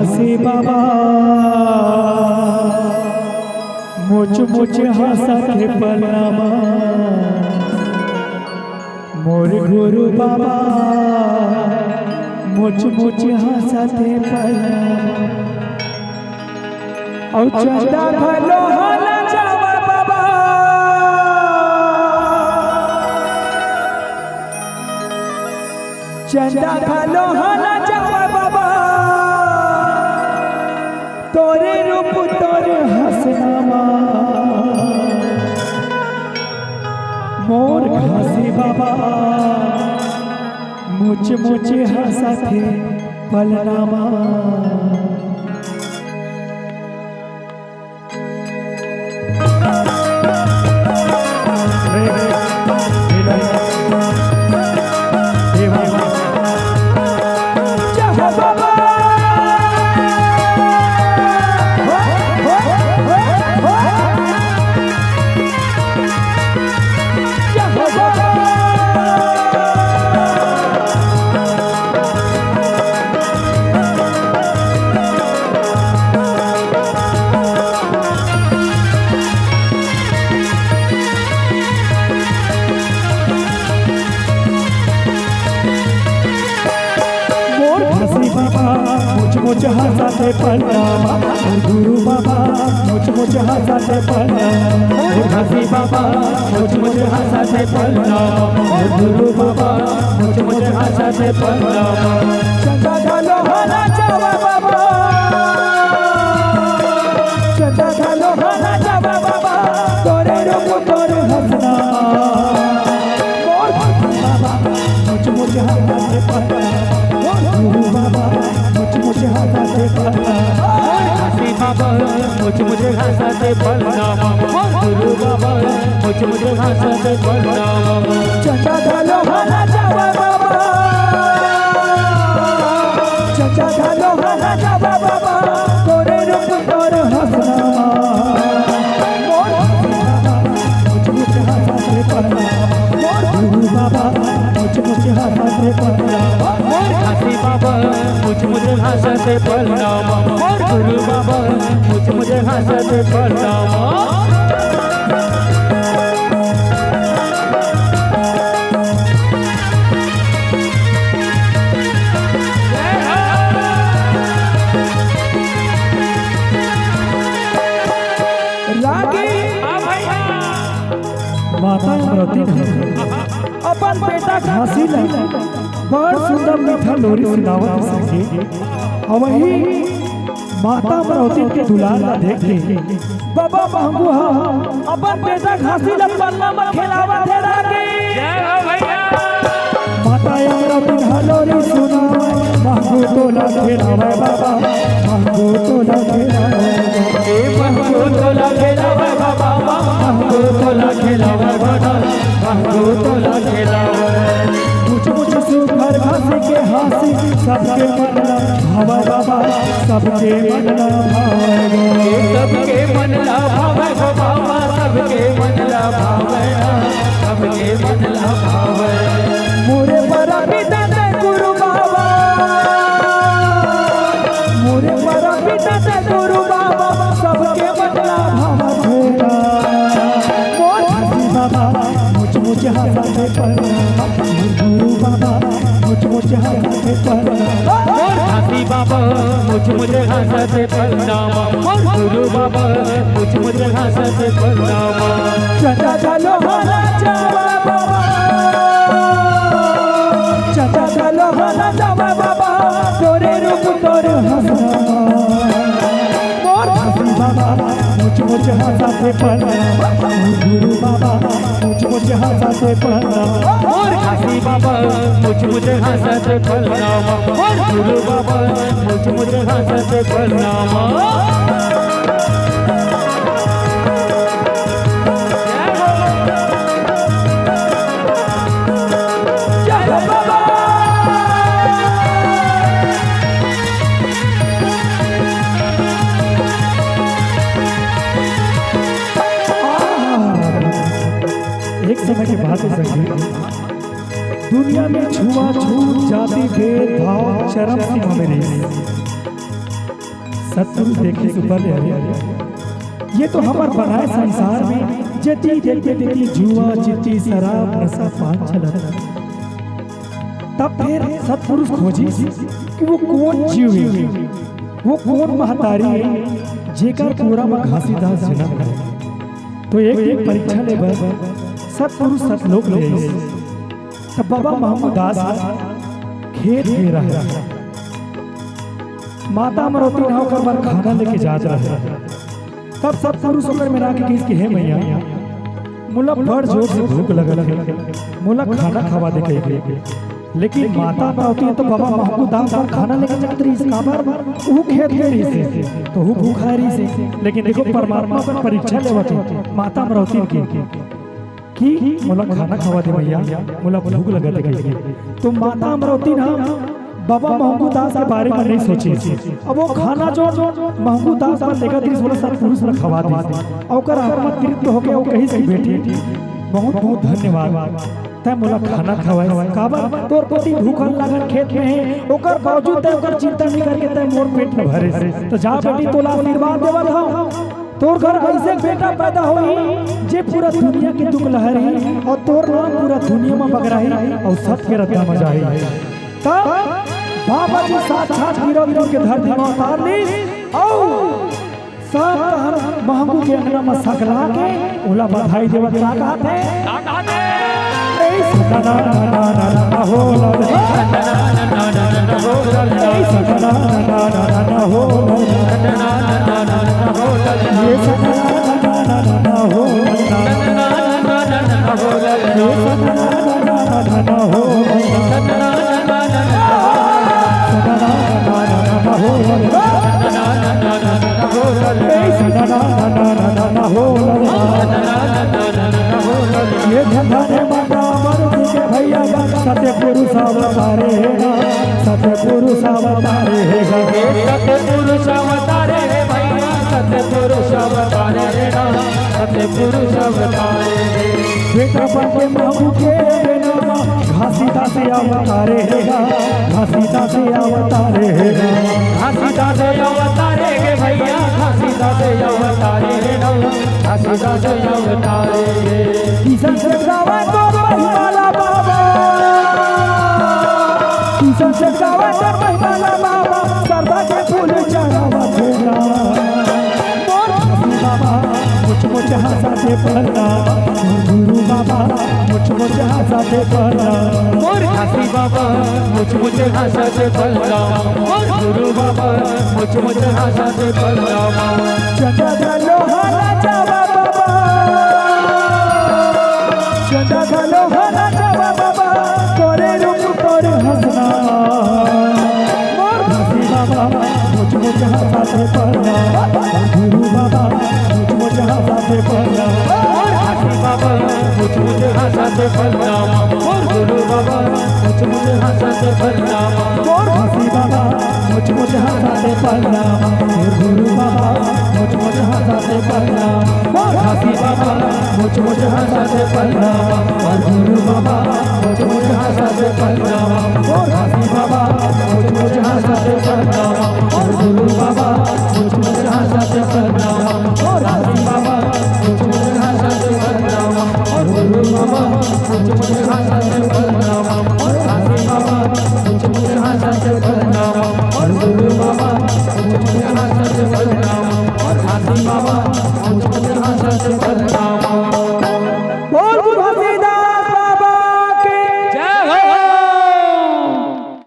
घासी बाबा मुझ हंसा के पलनामा मोर गुरु बाबा मुझ हंसा के पलनामा और चंदा भलो हला जावा बाबा चंदा भलो हला जावा बाबा तोरे रूप तोरे हंसनामा मोर घासी बाबा मुझ हंसा थे पलनामा मुझ हंसा थे पलनामा गुरु बाबा मुझ हंसा थे पलनामा घासी बाबा मुझ हंसा थे पलनामा गुरु बाबा मुझ हंसा थे पलनामा चंदा घालो हला जावा बाबा चंदा घालो हला जावा बाबा तोरे रूप तोरे हंसना बाबा मुझ हंसा थे पलनामा गुरु बाबा मुझ हंसा थे पलनामा घासी बाबा मुझ हंसा थे पलनामा गुरु बाबा मुझ हंसा थे पलनामा चंदा घालो हला जावा बाबा चंदा घालो हला जावा बाबा तोरे रूप तोरे हंसना मुझ हंसा थे पलनामा गुरु बाबा मुझ हंसा थे पलनामा घासी बाबा मुझ हंसा थे पलनामा गुरु बाबा मुझ हंसा थे पलनामा माता अमरती अपन बेटा घासी बड़ सुंदर मीठा लोरी सुनावत सके और वही माता अमरती के दुलार ला देख के बाबा महबू अपन बेटा घासी ला पलनामा खेलावत है रागी जय हो भैया माता अमरती लोरी सुनावे महबू तो ला खेलावे बाबा महबू तो ला खेलावे ए महबू तो ला खेलावे बाबा महबू तो ला खेलावे बाबा महबू तो ला खेलावे मुझ सुखर घासी के हासी सबके मनला भावा बाबा सबके मनला भावे सबके मनला भावे बाबा सबके मनला भावे सबके मनला भावे मोरे परा पिता ते गुरु बाबा मोरे परा पिता ते गुरु बाबा सबके मनला भावे मोर घासी बाबा मुझ हंसा थे पलनामा गुरु बाबा मुझ हंसा थे पलनामा घासी बाबा मुझ हंसा थे पलनामा गुरु बाबा मुझ हंसा थे पलनामा चंदा घालो हला जावा बाबा चंदा घालो हला जावा बाबा तोरे रूप तोरे हंसना मोर घासी बाबा मुझ हंसा थे पलनामा गुरु बाबा मुझ हंसा थे पलनामा मोर घासी बाबा मुझ हंसा थे पलनामा गुरु बाबा मुझ हंसा थे पलनामा एक समय की बात है दुनिया में छुआछूत जाति भेदभाव चरम सीमा में रही। सतपुरुष देखे सुपर ले अरे ये तो हमार बनाए संसार में जति देखते देखती जुआ चिट्ठी शराब नशा पान चलत। तब फिर सतपुरुष खोजी कि वो कौन जीव है, वो कौन महतारी है जेकर पूरा में घासीदास जन्म है। तो एक परीक्षा ले बस सतपुरुष सतलोक ले आए। तब बाबा महमूद दास खेत में रहा, माता मरोती ना होकर बार खाना लेके जात रहा। तब सतपुरुष होकर मेरा के किस के है मैया मुला बड़ जोर से भूख लगल है, मुला खाना खवा दे के। लेकिन माता मरोती तो बाबा महमूद दास बार खाना लेके जात रही से काबर वो खेत में रही से तो वो भूखा रही से। लेकिन देखो परमात्मा पर परीक्षा लेवत माता मरोती की मुला खाना खवा दे भैया, मुला भूख लगा दे। तो माता अमरवती ना बाबा महमूद दास के बारे में नहीं सोची। अब वो खाना जो महमूद दास पर लेकर थी सोलह सतपुरुष ने खवा दी और आत्मा तृप्त होके वो कहीं से बैठी। बहुत बहुत धन्यवाद तय मुला खाना खवाए काबर तोर पति भूखल लागल खेत में है ओकर बावजूद तय ओकर चिंता नहीं करके तय मोर पेट में भरे। तो जा बेटी तोला आशीर्वाद देवत हूं, तोर घर ऐसे बेटा पैदा होई जे पूरा दुनिया के दुख लहरी और तोर नाम पूरा दुनिया में बगराही और सब के रत्ना मजाई। तब बाबा जी साक्षात वीरवीरों के धरती में उतार ली और सब हर महंगू के अंगना में सकला के ओला बधाई देवत का कहते ए सदा ना ना ना हो ए सदा ना ना हो ये सदा ना ना हो ये धन्य बाबा मरुति के भैया सत्य पुरुष अवतारे सत्य पुरुष अवतारे सत्य पुरुष अवतारे भैया सत्य पुरुष अवतारे सत्य पुरुष अवतारे बेटा बने महू के बेटा घासीदास से अवतारे घासीदास से अवतारे घासीदास से अवतारे के भैया घासीदास से अवतारे घासीदास से अवतारे किशन से गावा तो महिमाला बाबा किशन से गावा तो महिमाला बाबा सरदा के फूल चढ़ावा भेला मोर घासी बाबा मुझ हंसाते पहला गुरु बाबा मुझ हंसाते पहला मोर घासी बाबा मुझ हंसाते पहला मोर गुरु बाबा मुझ हंसाते पहला चंदा धलो हला जावा बाबा चंदा धलो हला जावा बाबा तोरे रूप तोरे हंसना मोर घासी बाबा मुझ हंसाते पहला गुरु बाबा मुझ हंसाते पहला मोर घासी बाबा मुझ हंसाते पहला मोर गुरु बाबा मुझ हंसाते पहला मोर घासी बाबा मुझ हंसाते पहला गुरु बाबा मुझ हंसाते पहला मोर घासी बाबा मुझ हंसाते पहला गुरु बाबा मुझ हंसाते पहला मोर घासी बाबा मुझ हंसाते पहला गुरु बाबा मुझ हंसाते पहला मोर घासी बाबा मुझ हंसाते पहला गुरु बाबा मुझ हंसाते पहला मोर घासी बाबा मुझ हंसाते पहला गुरु बाबा मुझ हंसाते पहला और घासी बाबा मुझ हंसाते पहला।